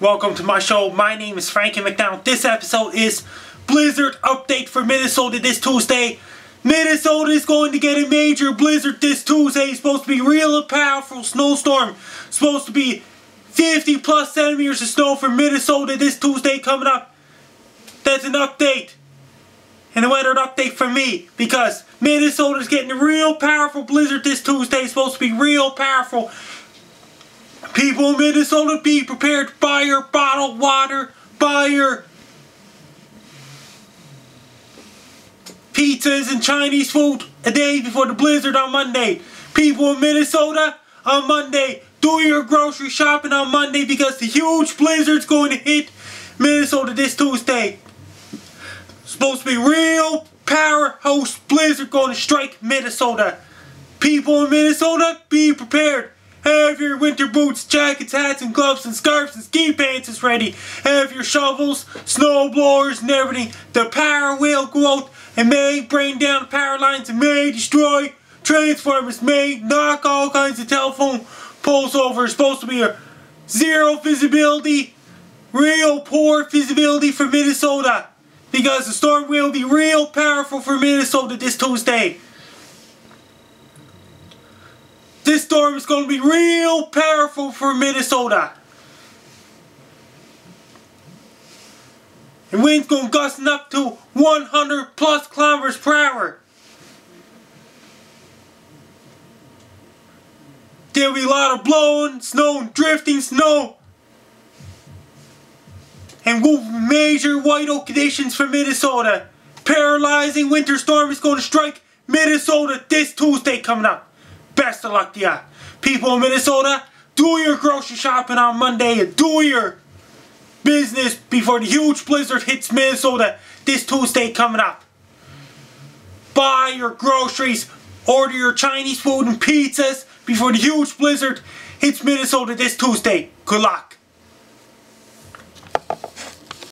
Welcome to my show. My name is Frankie McDowell. This episode is blizzard update for Minnesota this Tuesday. Minnesota is going to get a major blizzard this Tuesday. It's supposed to be real powerful snowstorm. It's supposed to be 50 plus centimeters of snow for Minnesota this Tuesday coming up. That's an update. And a weather update from me, because Minnesota's getting a real powerful blizzard this Tuesday. It's supposed to be real powerful. People in Minnesota, be prepared. Buy your bottled water. Buy your pizzas and Chinese food a day before the blizzard on Monday. People in Minnesota, on Monday, do your grocery shopping on Monday, because the huge blizzard's going to hit Minnesota this Tuesday. Supposed to be real powerhouse blizzard going to strike Minnesota. People in Minnesota, be prepared. Have your winter boots, jackets, hats, and gloves, and scarves, and ski pants ready. Have your shovels, snow blowers, and everything. The power will go out and may bring down power lines and may destroy transformers, may knock all kinds of telephone poles over. It's supposed to be a zero visibility, real poor visibility for Minnesota, because the storm will be real powerful for Minnesota this Tuesday. This storm is going to be real powerful for Minnesota. And winds going gusting up to 100 plus kilometers per hour. There'll be a lot of blowing snow and drifting snow. And major whiteout conditions for Minnesota. Paralyzing winter storm is going to strike Minnesota this Tuesday coming up. Best of luck to ya. People in Minnesota, do your grocery shopping on Monday and do your business before the huge blizzard hits Minnesota this Tuesday coming up. Buy your groceries, order your Chinese food and pizzas before the huge blizzard hits Minnesota this Tuesday. Good luck.